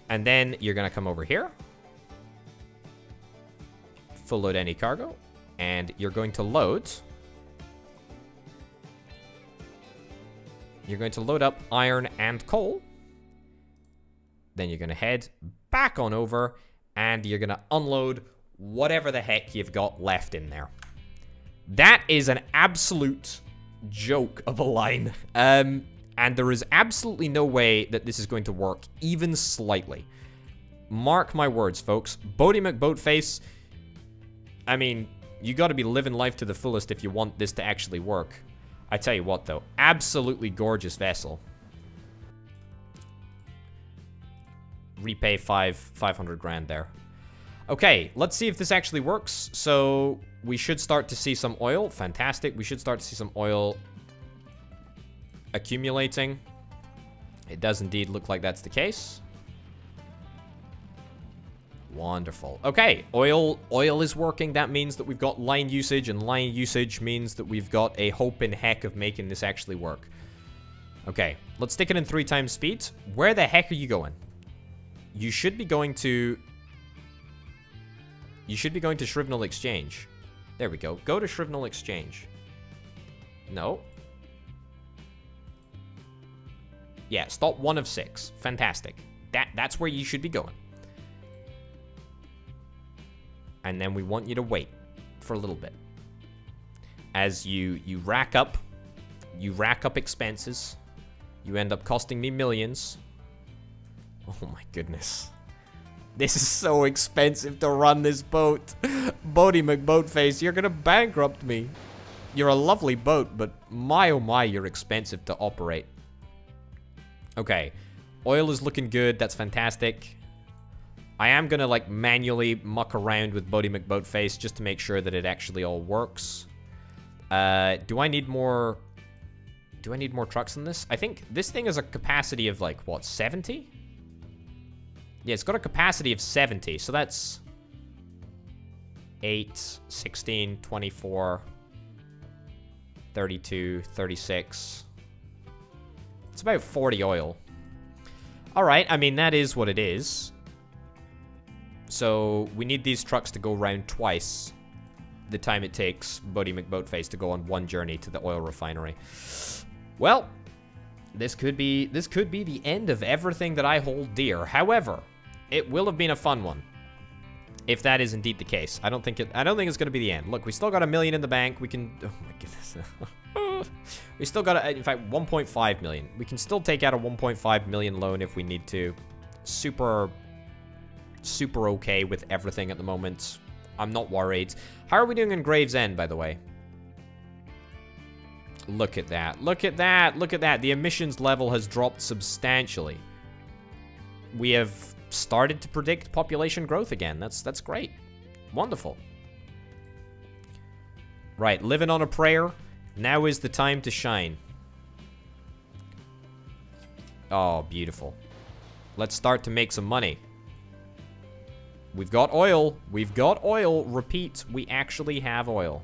And then you're going to come over here. Full load any cargo. And you're going to load. You're going to load up iron and coal. Then you're going to head back on over. And you're going to unload whatever the heck you've got left in there. That is an absolute joke of a line. And there is absolutely no way that this is going to work, even slightly. Mark my words, folks. Boaty McBoatface, I mean, you got to be living life to the fullest if you want this to actually work. I tell you what, though. Absolutely gorgeous vessel. Repay 500 grand there. Okay, let's see if this actually works. So, we should start to see some oil. Fantastic. We should start to see some oil accumulating. It does indeed look like that's the case. Wonderful. Okay, oil is working. That means that we've got line usage, and line usage means that we've got a hope in heck of making this actually work. Okay, let's stick it in 3 times speed. Where the heck are you going? You should be going to Shrivnel Exchange. There we go. Go to Shrivnel Exchange. No. Yeah, stop 1 of 6. Fantastic. That's where you should be going. And then we want you to wait for a little bit. As you rack up expenses. You end up costing me millions. Oh my goodness. This is so expensive to run this boat. Boaty McBoatface, you're gonna bankrupt me. You're a lovely boat, but my oh my, you're expensive to operate. Okay. Oil is looking good. That's fantastic. I am gonna, like, manually muck around with Boaty McBoatface just to make sure that it actually all works. Do I need more... Do I need more trucks than this? I think this thing has a capacity of, like, what, 70? Yeah, it's got a capacity of 70, so that's... 8, 16, 24... 32, 36. It's about 40 oil. Alright, I mean, that is what it is. So, we need these trucks to go round twice the time it takes Boaty McBoatface to go on one journey to the oil refinery. Well, this could be the end of everything that I hold dear. However, it will have been a fun one. If that is indeed the case. I don't think it's going to be the end. Look, we still got $1 million in the bank. We can... Oh, my goodness. We still got, in fact, 1.5 million. We can still take out a 1.5 million loan if we need to. Super okay with everything at the moment. I'm not worried. How are we doing in Gravesend, by the way? Look at that. Look at that. Look at that. The emissions level has dropped substantially. We have... started to predict population growth again. That's great. Wonderful. Right, living on a prayer. Now is the time to shine. Oh, beautiful. Let's start to make some money. We've got oil. We've got oil. Repeat, we actually have oil.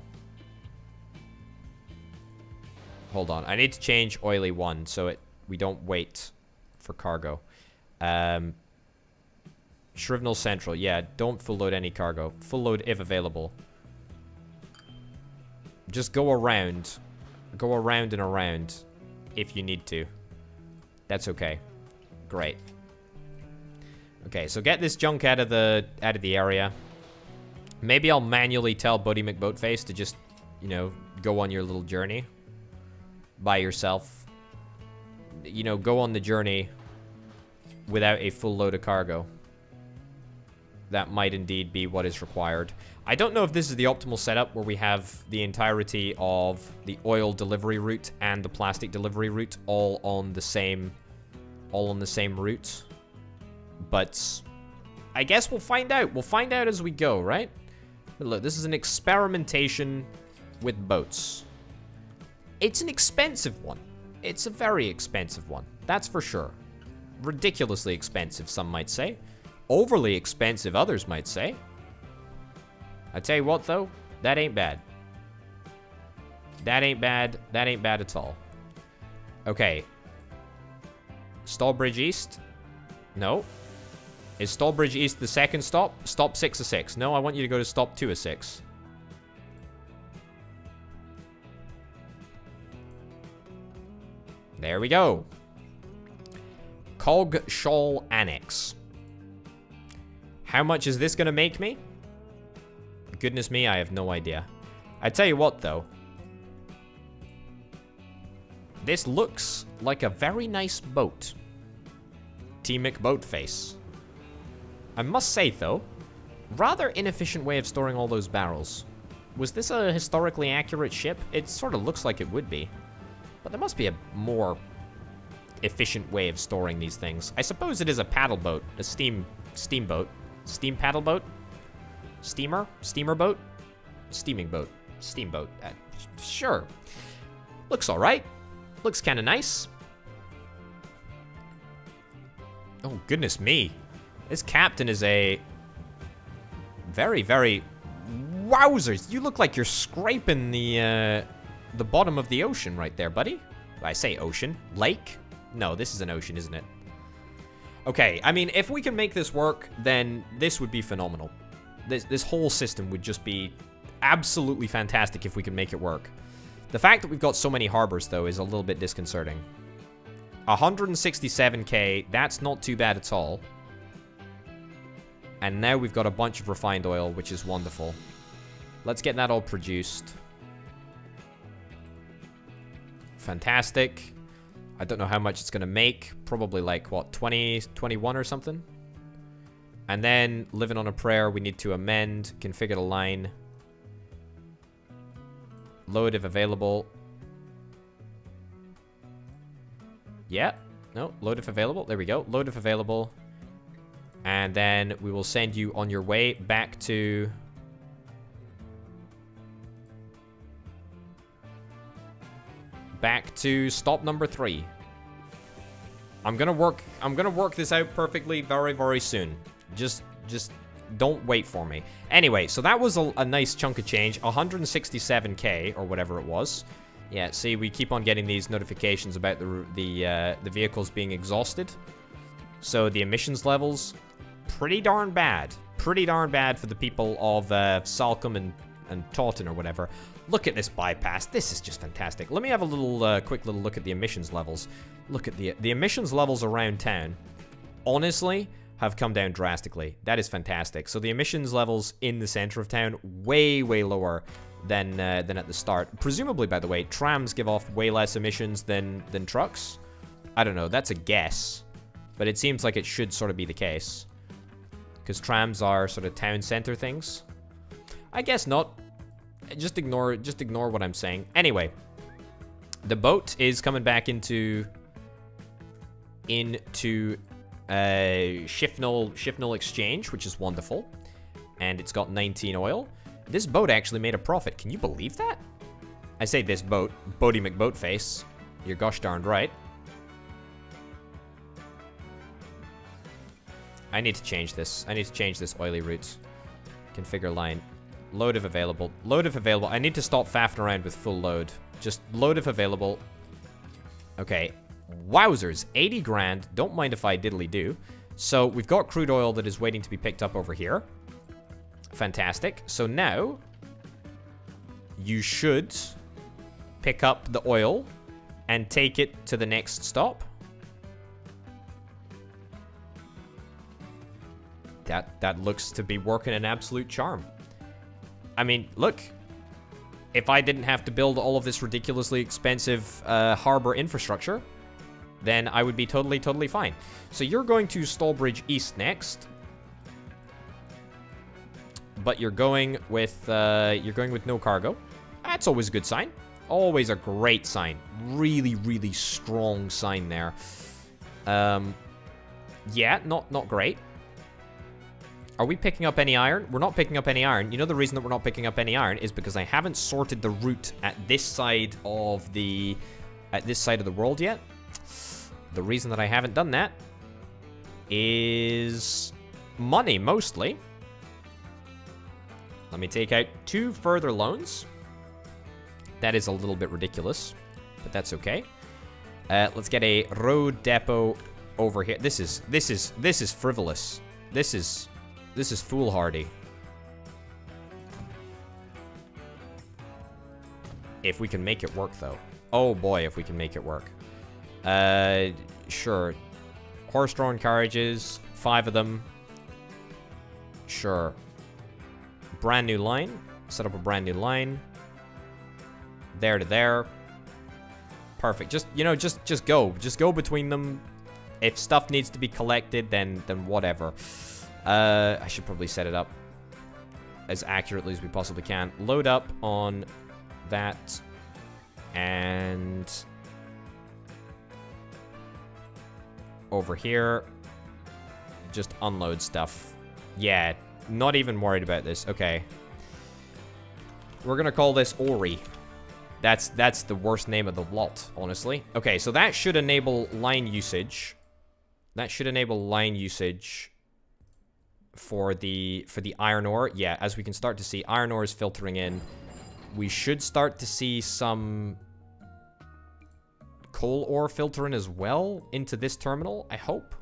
Hold on. I need to change oily 1 so we don't wait for cargo. Shrivnel Central. Yeah, don't full load any cargo. Full load if available. Just go around. Go around and around if you need to. That's okay. Great. Okay, so get this junk out of the area. Maybe I'll manually tell Boaty McBoatface to just, you know, go on your little journey by yourself. You know, go on the journey without a full load of cargo. That might indeed be what is required. I don't know if this is the optimal setup where we have the entirety of the oil delivery route and the plastic delivery route all on the same route. But I guess we'll find out. We'll find out as we go, right? But look, this is an experimentation with boats. It's an expensive one. It's a very expensive one. That's for sure. Ridiculously expensive, some might say. Overly expensive, others might say. I tell you what, though, that ain't bad. That ain't bad. That ain't bad at all. Okay. Stallbridge East? No. Is Stallbridge East the second stop? Stop 6 of 6. No, I want you to go to stop 2 of 6. There we go. Coggeshall Annex. How much is this going to make me? Goodness me, I have no idea. I tell you what, though. This looks like a very nice boat. Team McBoatface. I must say, though, rather inefficient way of storing all those barrels. Was this a historically accurate ship? It sort of looks like it would be. But there must be a more efficient way of storing these things. I suppose it is a paddle boat, a steamboat. Steam paddle boat? Steamer? Steamer boat? Steaming boat. Steamboat. Sure. Looks alright. Looks kind of nice. Oh, goodness me. This captain is a... very, very... Wowzers! You look like you're scraping the bottom of the ocean right there, buddy. I say ocean. Lake? No, this is an ocean, isn't it? Okay, I mean, if we can make this work, then this would be phenomenal. This whole system would just be absolutely fantastic if we can make it work. The fact that we've got so many harbors, though, is a little bit disconcerting. 167k, that's not too bad at all. And now we've got a bunch of refined oil, which is wonderful. Let's get that all produced. Fantastic. I don't know how much it's going to make. Probably like, what, 20, 21 or something? And then, living on a prayer, we need to amend, configure the line. Load if available. Yeah. No, load if available. There we go. Load if available. And then we will send you on your way back to... Back to stop number 3. I'm gonna work this out perfectly very, very soon. Just don't wait for me. Anyway, so that was a nice chunk of change. 167k or whatever it was. Yeah, see, we keep on getting these notifications about the vehicles being exhausted. So the emissions levels, pretty darn bad. Pretty darn bad for the people of Salcombe and Taunton or whatever. Look at this bypass. This is just fantastic. Let me have a little quick little look at the emissions levels. Look at the emissions levels around town. Honestly, have come down drastically. That is fantastic. So the emissions levels in the center of town way, way lower than at the start. Presumably, by the way, trams give off way less emissions than trucks. I don't know. That's a guess, but it seems like it should sort of be the case because trams are sort of town center things. I guess not. Just ignore what I'm saying. Anyway, the boat is coming back into Shifnal Exchange, which is wonderful, and it's got 19 oil. This boat actually made a profit. Can you believe that? I say this boat, Boaty McBoatface. You're gosh darned right. I need to change this. I need to change this oily route. Configure line. Load if available. Load if available. I need to stop faffing around with full load. Just load if available. Okay. Wowzers. 80 grand. Don't mind if I diddly do. So we've got crude oil that is waiting to be picked up over here. Fantastic. So now you should pick up the oil and take it to the next stop. That looks to be working an absolute charm. I mean, look, if I didn't have to build all of this ridiculously expensive harbor infrastructure, then I would be totally fine. So you're going to Stallbridge East next, but you're going with no cargo. That's always a good sign. Always a great sign. Really strong sign there. Yeah, not great. Are we picking up any iron? We're not picking up any iron. You know the reason that we're not picking up any iron is because I haven't sorted the route at this side of the world yet. The reason that I haven't done that is money, mostly. Let me take out 2 further loans. That is a little bit ridiculous, but that's okay. Let's get a road depot over here. This is frivolous. This is foolhardy. If we can make it work, though. Oh boy, if we can make it work. Sure. Horse-drawn carriages, 5 of them. Sure. Brand new line. Set up a brand new line. There to there. Perfect. Just go. Just go between them. If stuff needs to be collected, then whatever. I should probably set it up as accurately as we possibly can. Load up on that. And over here, just unload stuff. Yeah, not even worried about this. Okay. We're gonna call this Ori. That's the worst name of the lot, honestly. Okay, so that should enable line usage. That should enable line usage for the iron ore. Yeah, as we can start to see, iron ore is filtering in. We should start to see some coal ore filtering as well into this terminal, I hope.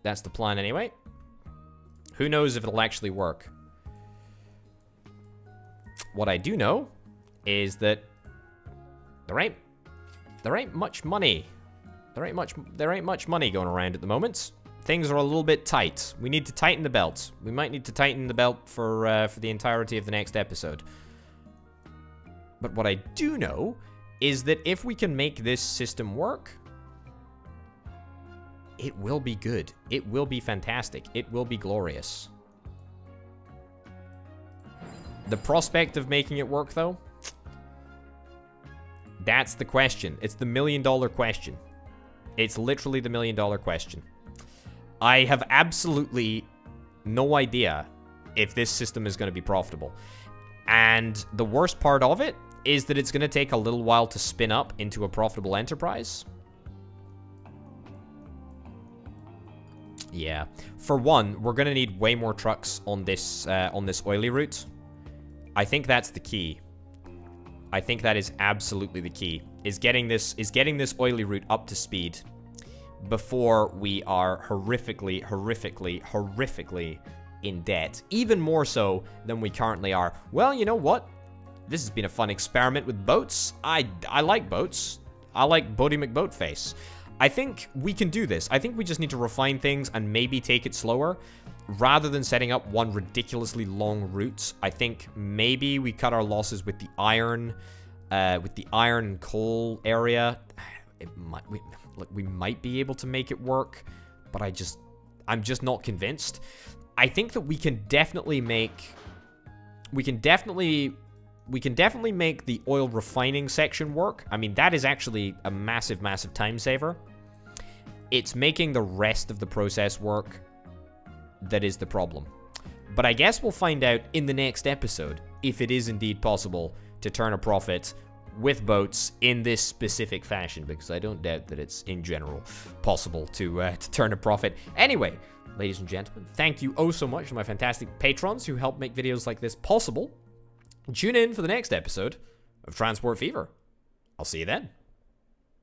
That's the plan anyway. Who knows if it'll actually work. What I do know is that there ain't much money. There ain't much money going around at the moment. Things are a little bit tight. We need to tighten the belt. We might need to tighten the belt for the entirety of the next episode. But what I do know is that if we can make this system work, it will be good. It will be fantastic. It will be glorious. The prospect of making it work, though, that's the question. It's the $1 million question. It's literally the $1 million question. I have absolutely no idea if this system is going to be profitable. And the worst part of it is that it's going to take a little while to spin up into a profitable enterprise. Yeah. For one, we're going to need way more trucks on this oily route. I think that's the key. I think that is absolutely the key. Is getting this oily route up to speed before we are horrifically in debt. Even more so than we currently are. Well, you know what? This has been a fun experiment with boats. I like boats. I like Boaty McBoatface. I think we can do this. I think we just need to refine things and maybe take it slower. Rather than setting up one ridiculously long route, I think maybe we cut our losses with the iron coal area. We might be able to make it work, but I'm just not convinced. I think that we can definitely make the oil refining section work. I mean, that is actually a massive time saver. It's making the rest of the process work that is the problem. But I guess we'll find out in the next episode if it is indeed possible to turn a profit with boats in this specific fashion, because I don't doubt that it's in general possible to turn a profit. Anyway, ladies and gentlemen, thank you oh so much to my fantastic patrons who help make videos like this possible. Tune in for the next episode of Transport Fever. I'll see you then.